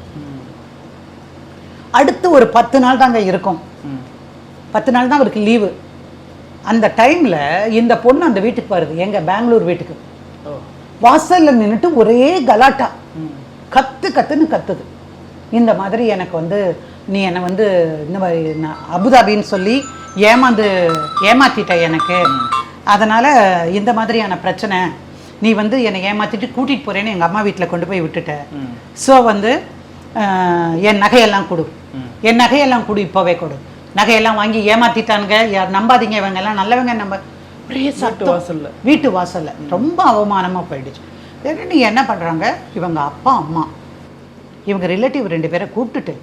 C: அடுத்து ஒரு 10 நாள் தாங்க இருக்கும், 10 நாள் தான் அவருக்கு லீவு. அந்த டைமில் இந்த பொண்ணு அந்த வீட்டுக்கு வருது, எங்கள் பெங்களூர் வீட்டுக்கு. வாசலில் நின்றுட்டு ஒரே கலாட்டா, கத்துன்னு கத்துது. இந்த மாதிரி எனக்கு வந்து நீ என்னை வந்து இந்த மாதிரி அபுதாபின்னு சொல்லி ஏமாத்திட்ட எனக்கு, அதனால் இந்த மாதிரியான பிரச்சனை, நீ வந்து என்னை ஏமாற்றிட்டு கூட்டிகிட்டு போகிறேன்னு எங்கள் அம்மா வீட்டில் கொண்டு போய் விட்டுட்ட. ஸோ வந்து என் நகையெல்லாம் கொடு, என் நகையெல்லாம் கொடு, இப்போவே கொடு, நகையெல்லாம் வாங்கி ஏமாத்திட்டானுங்க, யார் நம்பாதீங்க, இவங்க எல்லாம் நல்லவங்க, நம்ம அப்படியே சத்தம் வீட்டு வாசல்ல ரொம்ப அவமானமாக போயிடுச்சு. சரி என்ன பண்ணுறாங்க, இவங்க அப்பா அம்மா இவங்க ரிலேட்டிவ் 2 பேரை கூப்பிட்டுட்டு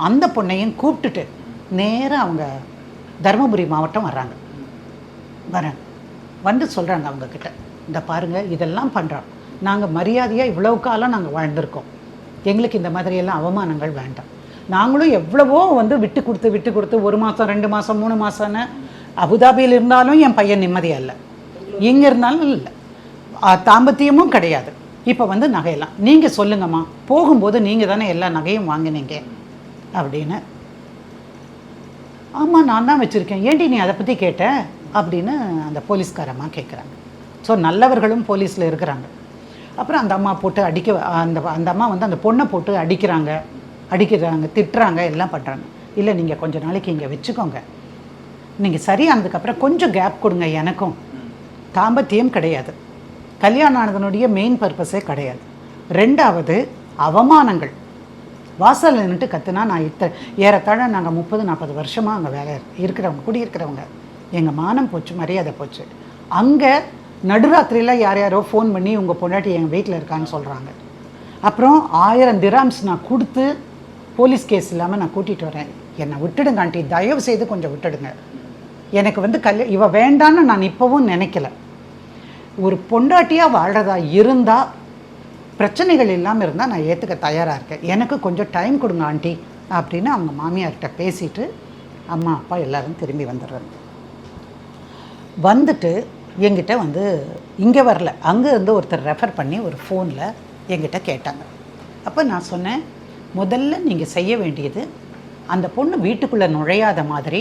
C: அந்த பொண்ணையும் கூப்பிட்டுட்டு நேராக அவங்க தருமபுரி மாவட்டம் வர்றாங்க. வந்து சொல்கிறாங்க அவங்கக்கிட்ட, இந்த பாருங்கள் இதெல்லாம் பண்ணுறோம், நாங்கள் மரியாதையாக இவ்வளவு காலம் நாங்கள் வாழ்ந்திருக்கோம், எங்களுக்கு இந்த மாதிரியெல்லாம் அவமானங்கள் வேண்டாம், நாங்களும் எவ்வளவோ வந்து விட்டு கொடுத்து 1 மாதம் 2 மாதம் 3 மாதம்னு அபுதாபியில் இருந்தாலும் என் பையன் நிம்மதியாக இல்லை, இங்கே இருந்தாலும் இல்லை, தாம்பத்தியமும் கிடையாது. இப்போ வந்து நகையெல்லாம் நீங்கள் சொல்லுங்கம்மா, போகும்போது நீங்கள் தானே எல்லா நகையும் வாங்கினீங்க அப்படின்னு. ஆமாம் நான் தான் வச்சுருக்கேன், ஏண்டி நீ அதை பற்றி கேட்ட அப்படின்னு அந்த போலீஸ்காரம்மா கேட்குறாங்க. ஸோ நல்லவர்களும் போலீஸில் இருக்கிறாங்க. அப்புறம் அந்த அம்மா போட்டு அந்த அம்மா வந்து அந்த பொண்ணை போட்டு அடிக்கிறாங்க, திட்டுறாங்க, எல்லாம் பண்ணுறாங்க. இல்லை நீங்கள் கொஞ்சம் நாளைக்கு இங்கே வச்சுக்கோங்க, நீங்கள் சரியானதுக்கப்புறம் கொஞ்சம் கேப் கொடுங்க, எனக்கும் தாம்பத்தியம் கிடையாது, கல்யாணம் ஆனதனுடைய மெயின் பர்பஸே கிடையாது. 2வது அவமானங்கள், வாசலில் நின்றுட்டு கற்றுனா நான் ஏறத்தாழ நாங்கள் 30-40 வருஷமாக அங்கே வேலை இருக்கிறவங்க குடியிருக்கிறவங்க, எங்கள் மானம் போச்சு, மரியாதை போச்சு. அங்கே நடுராத்திரியில் யாரோ ஃபோன் பண்ணி உங்கள் பொண்டாட்டி எங்கள் வீட்டில் இருக்கான்னு சொல்கிறாங்க. அப்புறம் 1000 திராம்ஸ் நான் கொடுத்து போலீஸ் கேஸ் இல்லாமல் நான் கூட்டிகிட்டு வரேன், என்னை விட்டுடுங்க ஆண்டி, தயவு செய்து கொஞ்சம் விட்டுடுங்க, எனக்கு வந்து இவ வேண்டான்னு நான் இப்போவும் நினைக்கல. ஒரு பொண்டாட்டியாக வாழ்கிறதா இருந்தால் பிரச்சனைகள் இல்லாமல் இருந்தால் நான் ஏற்றுக்க தயாராக இருக்கேன், எனக்கு கொஞ்சம் டைம் கொடுங்க ஆண்டி அப்படின்னு அவங்க மாமியார்கிட்ட பேசிட்டு அம்மா அப்பா எல்லோரும் திரும்பி வந்துடுறாங்க. வந்துட்டு என்கிட்ட வந்து இங்கே வரல, அங்கே இருந்து ஒருத்தர் ரெஃபர் பண்ணி ஒரு ஃபோனில் என்கிட்ட கேட்டாங்க. அப்போ நான் சொன்னேன், முதல்ல நீங்கள் செய்ய வேண்டியது அந்த பொண்ணு வீட்டுக்குள்ளே நுழையாத மாதிரி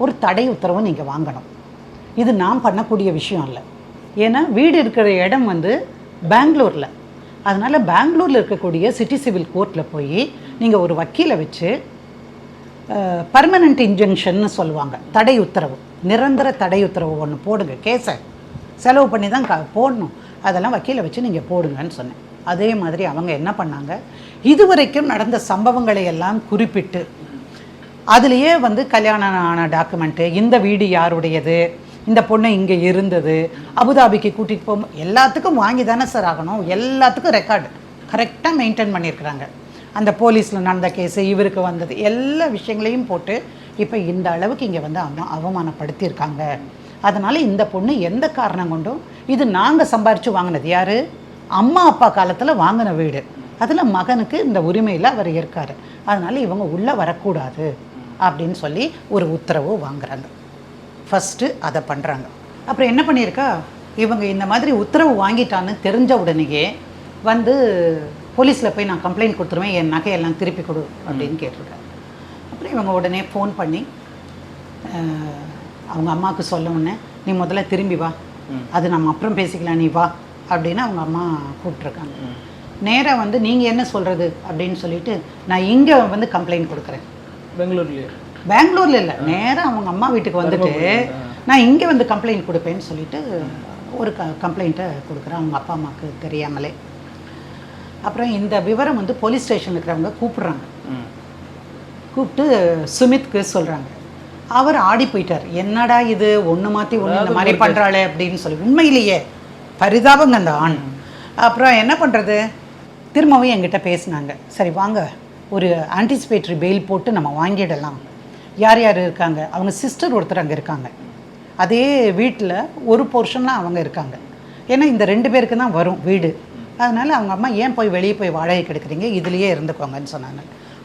C: ஒரு தடை உத்தரவு நீங்கள் வாங்கணும். இது நான் பண்ணக்கூடிய விஷயம் இல்லை, ஏன்னா வீடு இருக்கிற இடம் வந்து பெங்களூரில், அதனால் பெங்களூரில் இருக்கக்கூடிய சிட்டி சிவில் கோர்ட்டில் போய் நீங்கள் ஒரு வக்கீலை வச்சு பர்மனண்ட் இன்ஜங்ஷன்னு சொல்லுவாங்க, தடை உத்தரவு, நிரந்தர தடை உத்தரவு ஒன்று போடுங்க, கேஸை செலவு பண்ணி தான் போடணும், அதெல்லாம் வக்கீலை வச்சு நீங்கள் போடுங்கன்னு சொன்னேன். அதே மாதிரி அவங்க என்ன பண்ணாங்க, இதுவரைக்கும் நடந்த சம்பவங்களை எல்லாம் குறிப்பிட்டு அதுலேயே வந்து கல்யாணம் ஆன டாக்குமெண்ட்டு, இந்த வீடு யாருடையது, இந்த பொண்ணு இங்கே இருந்தது, அபுதாபிக்கு கூட்டிகிட்டு போகும், எல்லாத்துக்கும் வாங்கி தானே சார் ஆகணும், எல்லாத்துக்கும் ரெக்கார்டு கரெக்டாக மெயின்டைன் பண்ணியிருக்கிறாங்க. அந்த போலீஸில் நடந்த கேஸு, இவருக்கு வந்தது, எல்லா விஷயங்களையும் போட்டு இப்போ இந்த அளவுக்கு இங்கே வந்து அவமானப்படுத்தியிருக்காங்க. அதனால் இந்த பொண்ணு எந்த காரணம் கொண்டும், இது நாங்கள் சம்பாரித்து வாங்கினது, யார் அம்மா அப்பா காலத்தில் வாங்கின வீடு, அதில் மகனுக்கு இந்த உரிமையில் அவர் இருக்கார், அதனால் இவங்க உள்ளே வரக்கூடாது அப்படின்னு சொல்லி ஒரு உத்தரவு வாங்குறாங்க. ஃபஸ்ட்டு அதை பண்ணுறாங்க. அப்புறம் என்ன பண்ணியிருக்கா, இவங்க இந்த மாதிரி உத்தரவு வாங்கிட்டான்னு தெரிஞ்ச உடனேயே வந்து போலீஸில் போய் நான் கம்ப்ளைண்ட் கொடுத்துருவேன், என் நகையெல்லாம் திருப்பி கொடு அப்படின்னு கேட்டிருக்காங்க. அப்புறம் இவங்க உடனே ஃபோன் பண்ணி அவங்க அம்மாவுக்கு சொல்லணுன்னே, நீ முதல்ல திரும்பி வா, அது நம்ம அப்புறம் பேசிக்கலாம், நீ வா அப்படின்னு அவங்க அம்மா கூப்பிட்ருக்காங்க. நேராக வந்து நீங்கள் என்ன சொல்கிறது அப்படின்னு சொல்லிட்டு, நான் இங்கே வந்து கம்ப்ளைண்ட் கொடுக்குறேன், பெங்களூரில் இல்லை, நேராக அவங்க அம்மா வீட்டுக்கு வந்துட்டு நான் இங்கே வந்து கம்ப்ளைண்ட் கொடுப்பேன்னு சொல்லிட்டு ஒரு கம்ப்ளைண்ட்டை கொடுக்குறேன் அவங்க அப்பா அம்மாவுக்கு தெரியாமலே. அப்புறம் இந்த விவரம் வந்து போலீஸ் ஸ்டேஷனில் இருக்கிறவங்க கூப்பிட்றாங்க, கூப்பிட்டு சுமித்க்கு சொல்கிறாங்க. அவர் ஆடி போயிட்டார், என்னடா இது ஒன்று மாற்றி ஒன்று இந்த மாதிரி பண்ணுறாளே அப்படின்னு சொல்லி. உண்மையிலேயே பரிதாபங்க அந்த ஆண். அப்புறம் என்ன பண்ணுறது, திரும்பவும் என்கிட்ட பேசினாங்க, சரி வாங்க ஒரு ஆன்டிசிபேட்டரி பெயில் போட்டு நம்ம வாங்கிடலாம். யார் யார் இருக்காங்க, அவங்க சிஸ்டர் ஒருத்தர் அங்கே இருக்காங்க, அதே வீட்டில் ஒரு போர்ஷன்லாம் அவங்க இருக்காங்க, ஏன்னா இந்த 2 பேருக்கு தான் வரும் வீடு, அதனால் அவங்க அம்மா ஏன் போய் வெளியே போய் வாடகை கெடுக்குறீங்க, இதுலேயே இருந்துக்கோங்கன்னு சொன்னாங்க.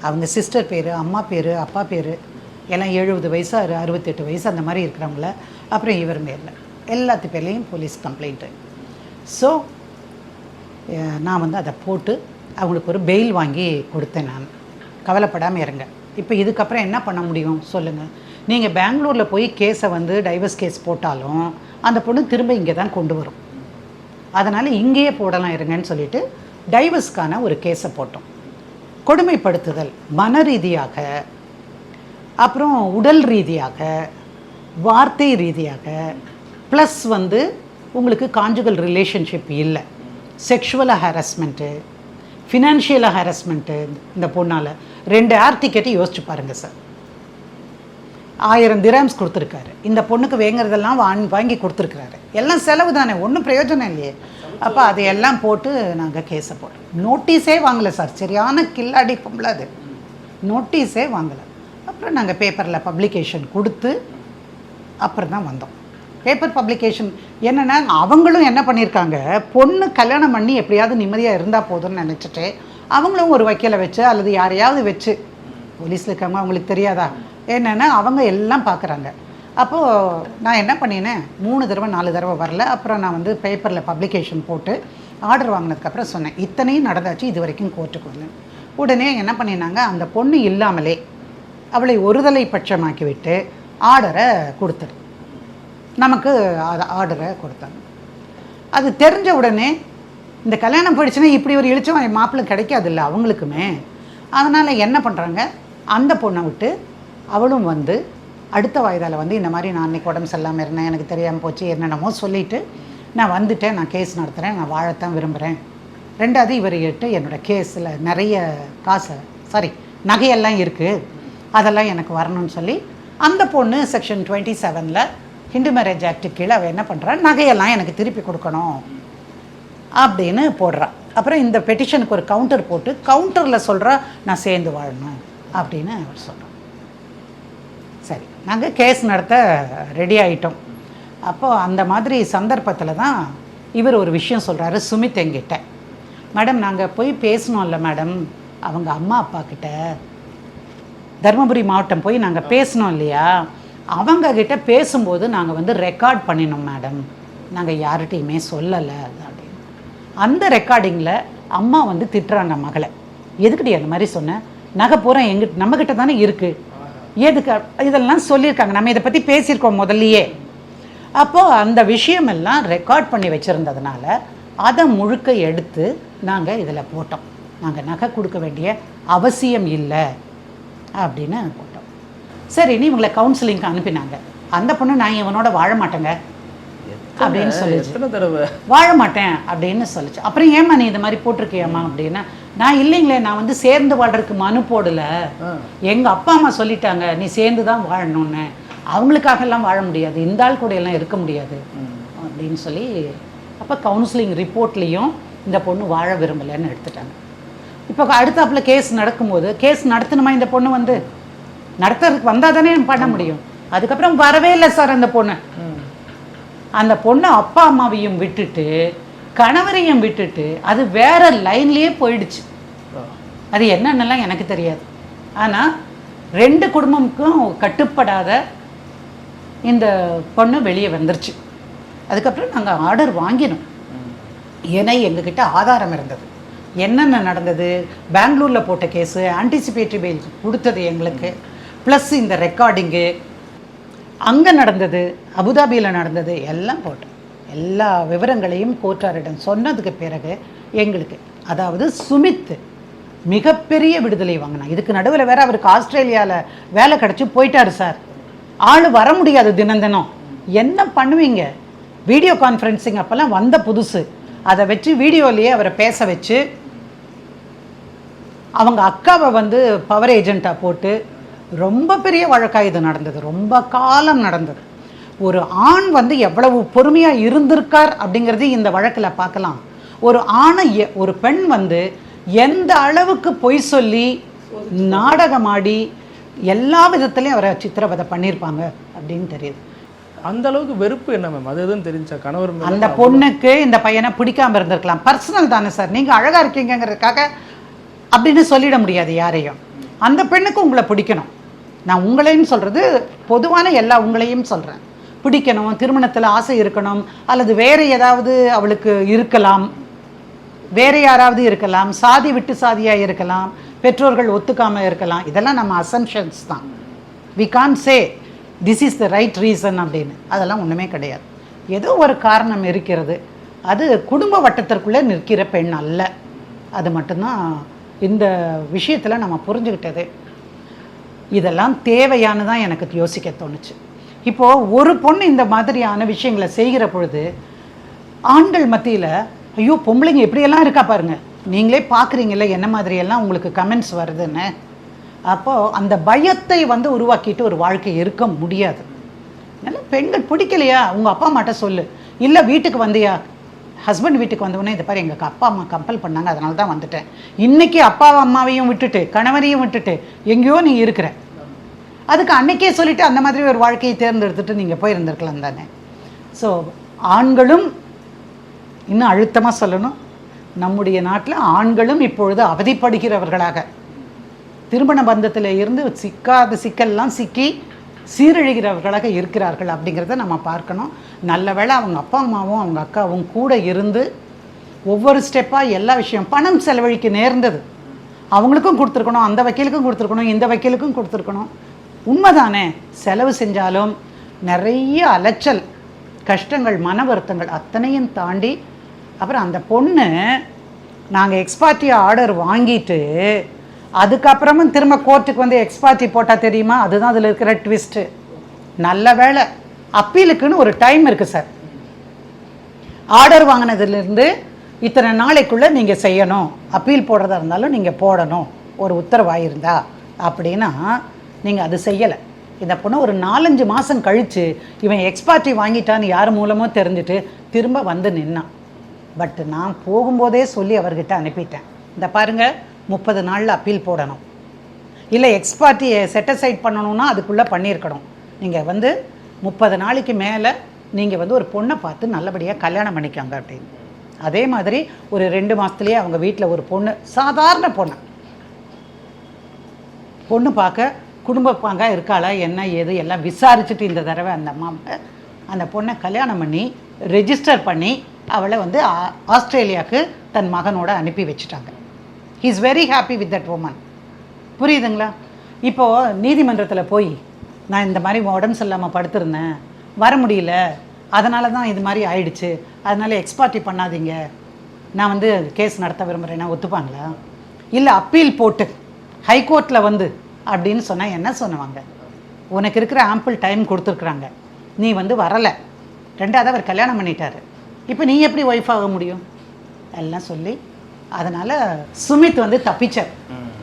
C: அவங்க சிஸ்டர் பேர், அம்மா பேர், அப்பா பேர் எல்லாம் 70 வயசு 68 வயசு அந்த மாதிரி இருக்கிறவங்கள. அப்புறம் இவர் மேலே எல்லாத்து பேர்லேயும் போலீஸ் கம்ப்ளைண்ட்டு. ஸோ நான் வந்து அதை போட்டு அவங்களுக்கு ஒரு பெயில் வாங்கி கொடுத்தேன். நான் கவலைப்படாமல் இருங்க. இப்போ இதுக்கப்புறம் என்ன பண்ண முடியும் சொல்லுங்கள். நீங்கள் பெங்களூரில் போய் கேஸை வந்து டைவர்ஸ் கேஸ் போட்டாலும் அந்த பொண்ணு திரும்ப இங்கே தான் கொண்டு வரும், அதனால் இங்கேயே போடலாம் இருங்கன்னு சொல்லிட்டு டைவர்ஸ்க்கான ஒரு கேஸை போட்டோம். கொடுமைப்படுத்துதல் மன ரீதியாக, அப்புறம் உடல் ரீதியாக, வார்த்தை ரீதியாக, ப்ளஸ் வந்து உங்களுக்கு கான்ஜுகல் ரிலேஷன்ஷிப் இல்லை, செக்ஷுவல் ஹாரஸ்மெண்ட்டு, ஃபினான்ஷியலாக ஹாரஸ்மெண்ட்டு இந்த பொண்ணால் 2 ஏர் டிக்கெட்டு யோசிச்சு பாருங்கள் சார். 1000 திரம்ஸ் கொடுத்துருக்காரு. இந்த பொண்ணுக்கு வேங்கிறதெல்லாம் வாங்கி கொடுத்துருக்குறாரு. எல்லாம் செலவு தானே, ஒன்றும் பிரயோஜனம் இல்லையே. அப்போ அதையெல்லாம் போட்டு நாங்கள் கேஸை போட்டோம். நோட்டீஸே வாங்கலை சார். சரியான கில்லாடி பொம்பளை அது. நோட்டீஸே வாங்கலை. அப்புறம் நாங்கள் பேப்பரில் பப்ளிகேஷன் கொடுத்து அப்புறம் தான் வந்தோம். பேப்பர் பப்ளிகேஷன் என்னென்னா, அவங்களும் என்ன பண்ணியிருக்காங்க, பொண்ணு கல்யாணம் பண்ணி எப்படியாவது நிம்மதியாக இருந்தால் போதும்னு நினச்சிட்டு அவங்களும் ஒரு வக்கீலை வச்சு அல்லது யாரையாவது வச்சு, போலீஸில் இருக்காங்க அவங்களுக்கு தெரியாதா என்னென்னா, அவங்க எல்லாம் பார்க்குறாங்க. அப்போது நான் என்ன பண்ணினேன், 3 தடவை 4 தடவை வரல. அப்புறம் நான் வந்து பேப்பரில் பப்ளிகேஷன் போட்டு ஆர்டர் வாங்கினதுக்கப்புறம் சொன்னேன், இத்தனையும் நடந்தாச்சு, இது வரைக்கும் கோர்ட்டுக்கு வரல. உடனே என்ன பண்ணினாங்க, அந்த பொண்ணு இல்லாமலே அவளை ஒருதலை பட்சமாக்கி விட்டு ஆர்டரை கொடுத்துரு, நமக்கு ஆர்டரை கொடுத்தாங்க. அது தெரிஞ்ச உடனே இந்த கல்யாணம் போயிடுச்சுன்னா இப்படி ஒரு இழிச்சம் மாப்பிள்ளை கிடைக்காதுல்ல அவங்களுக்குமே. அதனால் என்ன பண்ணுறாங்க, அந்த பொண்ணை விட்டு அவளும் வந்து அடுத்த வயதால் வந்து இந்த மாதிரி நான் அன்றைக்கி உடம்பு சரியில்லாமல் இருந்தேன், எனக்கு தெரியாமல் போச்சு, என்னென்னமோ சொல்லிவிட்டு நான் வந்துட்டேன், நான் கேஸ் நடத்துகிறேன், நான் வாழத்தான் விரும்புகிறேன். 2வது இவர் என்னோடய கேஸில் நிறைய நகையெல்லாம் இருக்குது, அதெல்லாம் எனக்கு வரணும்னு சொல்லி அந்த பொண்ணு செக்ஷன் 27 ஹிந்து மேரேஜ் ஆக்ட் கீழே அவள் என்ன பண்ணுறா, நகையெல்லாம் எனக்கு திருப்பி கொடுக்கணும் அப்படின்னு போடுறா. அப்புறம் இந்த பெட்டிஷனுக்கு ஒரு கவுண்டர் போட்டு கவுண்டரில் சொல்கிறா, நான் சேர்ந்து வாழணும் அப்படின்னு அவர் சொல்கிறோம். சரி, நாங்கள் கேஸ் நடத்த ரெடி ஆகிட்டோம். அப்போது அந்த மாதிரி சந்தர்ப்பத்தில் தான் இவர் ஒரு விஷயம் சொல்கிறாரு சுமித் என்கிட்ட. மேடம், நாங்கள் போய் பேசணும்ல மேடம், அவங்க அம்மா அப்பா கிட்ட தருமபுரி மாவட்டம் போய் நாங்கள் பேசணும் இல்லையா, அவங்கக்கிட்ட பேசும்போது நாங்கள் வந்து ரெக்கார்ட் பண்ணினோம் மேடம், நாங்கள் யார்கிட்டையுமே சொல்லலை அப்படின்னு. அந்த ரெக்கார்டிங்கில் அம்மா வந்து திட்டுறாங்க மகளை, எதுக்கிட்டே அந்த மாதிரி சொன்னேன், நகை பூரா நம்மக்கிட்ட தானே இருக்குது, எதுக்கு இதெல்லாம் சொல்லியிருக்காங்க, நம்ம இதை பற்றி பேசியிருக்கோம் முதல்லையே. அப்போது அந்த விஷயமெல்லாம் ரெக்கார்ட் பண்ணி வச்சுருந்ததுனால அதை முழுக்க எடுத்து நாங்கள் இதில் போட்டோம். நாங்கள் நகை கொடுக்க வேண்டிய அவசியம் இல்லை அப்படின்னு போட்டோம். சரின்னு இவங்களை கவுன்சிலிங்க்கு அனுப்பினாங்க. அந்த பொண்ணு நான் இவனோட வாழ மாட்டேங்க அப்படின்னு சொல்லிச்சு, வாழ மாட்டேன் அப்படின்னு சொல்லிச்சு. அப்புறம் ஏம்மா நீ இந்த மாதிரி போட்டிருக்கியம்மா அப்படின்னா, நான் இல்லைங்களே, நான் வந்து சேர்ந்து வாழ்றதுக்கு மனு போடலை, எங்கள் அப்பா அம்மா சொல்லிட்டாங்க நீ சேர்ந்து தான் வாழணும்னு, அவங்களுக்காகலாம் வாழ முடியாது, இந்த ஆள் கூட எல்லாம் இருக்க முடியாது அப்படின்னு சொல்லி. அப்போ கவுன்சிலிங் ரிப்போர்ட்லேயும் இந்த பொண்ணு வாழ விரும்பலைன்னு எடுத்துட்டாங்க. இப்போ அடுத்தாப்புல கேஸ் நடக்கும்போது, கேஸ் நடத்தணுமா இந்த பொண்ணு வந்து நடத்துறதுக்கு வந்தால் தானே பண்ண முடியும். அதுக்கப்புறம் வரவே இல்லை சார் அந்த பொண்ணு. அந்த பொண்ணு அப்பா அம்மாவையும் விட்டுட்டு கணவரையும் விட்டுட்டு அது வேற லைன்லேயே போயிடுச்சு. அது என்னன்னெல்லாம் எனக்கு தெரியாது. ஆனால் 2 குடும்பமுக்கும் கட்டுப்படாத இந்த பொண்ணு வெளியே வந்துருச்சு. அதுக்கப்புறம் நாங்கள் ஆர்டர் வாங்கினோம். ஏன்னா எங்ககிட்ட ஆதாரம் இருந்தது, என்னென்ன நடந்தது, பெங்களூரில் போட்ட கேஸு, ஆன்டிசிபேட்டரி பெயில் கொடுத்தது எங்களுக்கு, ப்ளஸ் இந்த ரெக்கார்டிங்கு, அங்கே நடந்தது, அபுதாபியில் நடந்தது எல்லாம் போட்டோம். எல்லா விவரங்களையும் கோர்ட்டாரிடம் சொன்னதுக்கு பிறகு எங்களுக்கு, அதாவது சுமித் மிகப்பெரிய விடுதலை வாங்கினாங்க. இதுக்கு நடுவில் வேற அவருக்கு ஆஸ்திரேலியாவில் வேலை கிடச்சி போயிட்டாரு சார். ஆள் வர முடியாது தினம். என்ன பண்ணுவீங்க, வீடியோ கான்ஃபரன்சிங் அப்போல்லாம் வந்த புதுசு, அதை வச்சு வீடியோலேயே அவரை பேச வச்சு அவங்க அக்காவை வந்து பவர் ஏஜெண்ட்டாக போட்டு ரொம்ப பெரிய வழக்காக இது நடந்தது, ரொம்ப காலம் நடந்தது. ஒரு ஆண் வந்து எவ்வளவு பொறுமையாக இருந்திருக்கார் அப்படிங்கிறது இந்த வழக்கில் பார்க்கலாம். ஒரு ஆணை ஒரு பெண் வந்து எந்த அளவுக்கு பொய் சொல்லி நாடகமாடி எல்லா விதத்துலையும் அவரை சித்திரவதை பண்ணியிருப்பாங்க அப்படின்னு தெரியுது.
D: அந்த அளவுக்கு வெறுப்பு என்ன மேம், அது எதுவும் தெரிஞ்சா கணவர்
C: அந்த பொண்ணுக்கு இந்த பையனை பிடிக்காம இருந்திருக்கலாம். பர்சனல் தானே சார், நீங்கள் அழகாக இருக்கீங்கிறதுக்காக அப்படின்னு சொல்லிட முடியாது யாரையும். அந்த பெண்ணுக்கு உங்களை பிடிக்கணும். நான் உங்களையும் சொல்கிறது பொதுவான எல்லா உங்களையும் சொல்கிறேன். பிடிக்கணும், திருமணத்தில் ஆசை இருக்கணும், அல்லது வேறு ஏதாவது அவளுக்கு இருக்கலாம், வேறு யாராவது இருக்கலாம், சாதி விட்டு சாதியாக இருக்கலாம், பெற்றோர்கள் ஒத்துக்காமல் இருக்கலாம். இதெல்லாம் நம்ம அசம்ஷன்ஸ் தான். We can't say this is the right reason அப்படின்னு. அதெல்லாம் ஒன்றுமே கிடையாது. ஏதோ ஒரு காரணம் இருக்கிறது. அது குடும்ப வட்டத்திற்குள்ளே நிற்கிற பெண் அல்ல. அது மட்டும்தான் இந்த விஷயத்தில் நம்ம புரிஞ்சுக்கிட்டது. இதெல்லாம் தேவையானதான் எனக்கு யோசிக்க தோணுச்சு. இப்போது ஒரு பொண்ணு இந்த மாதிரியான விஷயங்களை செய்கிற பொழுது ஆண்கள் மத்தியில் ஐயோ பொம்பளைங்க எப்படியெல்லாம் இருக்கா பாருங்க நீங்களே பார்க்குறீங்களே என்ன மாதிரியெல்லாம் உங்களுக்கு கமெண்ட்ஸ் வருதுன்னு. அப்போது அந்த பயத்தை வந்து உருவாக்கிட்டு ஒரு வாழ்க்கை இருக்க முடியாது. அதனால் பெண்கள் பிடிக்கலையா உங்கள் அப்பா அம்மாட்ட சொல்லு. இல்லை வீட்டுக்கு வந்தியா, ஹஸ்பண்ட் வீட்டுக்கு வந்தவொடனே இதை பாரு எங்கள் அப்பா அம்மா கம்பல் பண்ணாங்க அதனால தான் வந்துட்டேன். இன்றைக்கி அப்பா அம்மாவையும் விட்டுட்டு கணவரையும் விட்டுட்டு எங்கேயோ நீ இருக்கிற, அதுக்கு அன்னைக்கே சொல்லிவிட்டு அந்த மாதிரி ஒரு வாழ்க்கையை தேர்ந்தெடுத்துட்டு நீங்கள் போயிருந்திருக்கலாம் தானே. ஸோ ஆண்களும் இன்னும் அழுத்தமாக சொல்லணும், நம்முடைய நாட்டில் ஆண்களும் இப்பொழுது அவதிப்படுகிறவர்களாக திருமண பந்தத்தில் இருந்து சிக்காத சிக்கல்லாம் சிக்கி சீரழிகிறவர்களாக இருக்கிறார்கள் அப்படிங்கிறத நம்ம பார்க்கணும். நல்ல வேளை அவங்க அப்பா அம்மாவும் அவங்க அக்காவும் கூட இருந்து ஒவ்வொரு ஸ்டெப்பாக எல்லா விஷயம் பணம் செலவழிக்க நேர்ந்தது அவங்களுக்கும் கொடுத்துருக்கணும், அந்த வக்கீலுக்கும் கொடுத்துருக்கணும், இந்த வக்கீலுக்கும் கொடுத்துருக்கணும். உண்மைதானே, செலவு செஞ்சாலும் நிறைய அலைச்சல் கஷ்டங்கள் மன வருத்தங்கள் அத்தனையும் தாண்டி அப்புறம் அந்த பொண்ணு நாங்கள் எக்ஸ்பார்ட்டி ஆர்டர் வாங்கிட்டு அதுக்கப்புறமும் திரும்ப கோர்ட்டுக்கு வந்து எக்ஸ்பார்ட்டி போட்டால் தெரியுமா, அதுதான் அதில் இருக்கிற ட்விஸ்ட்டு. நல்ல வேளை அப்பீலுக்குன்னு ஒரு டைம் இருக்குது சார். ஆர்டர் வாங்கினதுலேருந்து இத்தனை நாளைக்குள்ளே நீங்கள் செய்யணும், அப்பீல் போடுறதா இருந்தாலும் நீங்கள் போடணும் ஒரு உத்தரவாயிருந்தா அப்படின்னா நீங்கள் அது செய்யலை. இந்த பொண்ணு ஒரு 4-5 மாதம் கழித்து இவன் எக்ஸ்பார்ட்டி வாங்கிட்டான்னு யார் மூலமோ தெரிஞ்சுட்டு திரும்ப வந்து நின்னான். பட் நான் போகும்போதே சொல்லி அவர்கிட்ட அனுப்பிட்டேன், இந்த பாருங்கள் 30 நாளில் அப்பீல் போடணும், இல்லை எக்ஸ்பார்ட்டியை செட்டசைட் பண்ணணுன்னா அதுக்குள்ளே பண்ணியிருக்கணும். நீங்கள் வந்து 30 நாளைக்கு மேலே நீங்கள் வந்து ஒரு பொண்ணை பார்த்து நல்லபடியாக கல்யாணம் பண்ணிக்காங்க அப்படின்னு. அதே மாதிரி ஒரு 2 மாதத்துலேயே அவங்க வீட்டில் ஒரு பொண்ணு, சாதாரண பொண்ணு பார்க்க குடும்பப்பாங்க இருக்காளா என்ன ஏது எல்லாம் விசாரிச்சுட்டு இந்த தடவை அந்த அம்மாவை அந்த பொண்ணை கல்யாணம் பண்ணி ரெஜிஸ்டர் பண்ணி அவளை வந்து ஆஸ்திரேலியாவுக்கு தன் மகனோட அனுப்பி வச்சுட்டாங்க. He is very happy with that woman. புரியுதுங்களா? இப்போது நீதிமன்றத்தில் போய் நான் இந்த மாதிரி உடம்பு சரியில்லாமல் படுத்திருந்தேன், வர முடியல, அதனால தான் இது மாதிரி ஆயிடுச்சு, அதனால் எக்ஸ்பார்ட்டி பண்ணாதீங்க, நான் வந்து கேஸ் நடத்த விரும்புகிறேன்னா ஒத்துப்பாங்களா? இல்லை அப்பீல் போட்டு ஹைகோர்ட்டில் வந்து அப்படின்னு சொன்னால் என்ன சொன்னவாங்க, உனக்கு இருக்கிற ஆம்பிள் டைம் கொடுத்துருக்குறாங்க, நீ வந்து வரலை, 2வது அவர் கல்யாணம் பண்ணிட்டாரு, இப்போ நீ எப்படி ஒய்ஃப் ஆக முடியும் எல்லாம் சொல்லி அதனால் சுமித் வந்து தப்பிச்சார்.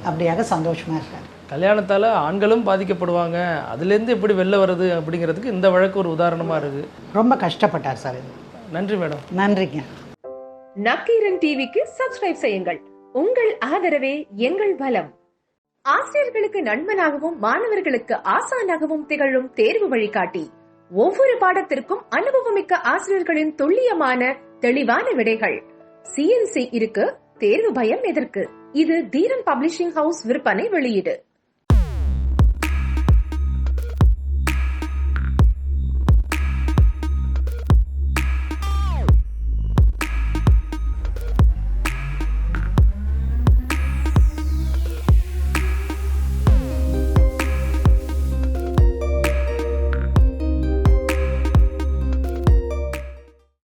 C: அப்படியாக சந்தோஷமாக இருக்கார்.
D: கல்யாணத்தால் ஆண்களும் பாதிக்கப்படுவாங்க, அதுலேருந்து எப்படி வெளில வருது அப்படிங்கிறதுக்கு இந்த வழக்கு ஒரு உதாரணமாக இருக்குது.
C: ரொம்ப கஷ்டப்பட்டார் சார் இது.
D: நன்றி மேடம்.
C: நன்றிங்க.
E: நக்கீரன் டிவிக்கு சப்ஸ்கிரைப் செய்யுங்கள். உங்கள் ஆதரவே எங்கள் பலம். ஆசிரியர்களுக்கு நண்பனாகவும் மாணவர்களுக்கு ஆசானாகவும் திகழும் தேர்வு வழிகாட்டி. ஒவ்வொரு பாடத்திற்கும் அனுபவமிக்க ஆசிரியர்களின் துல்லியமான தெளிவான விடைகள். CNC இருக்கு, தேர்வு பயம் எதற்கு? இது தீரன் பப்ளிஷிங் ஹவுஸ் விற்பனை வெளியீடு.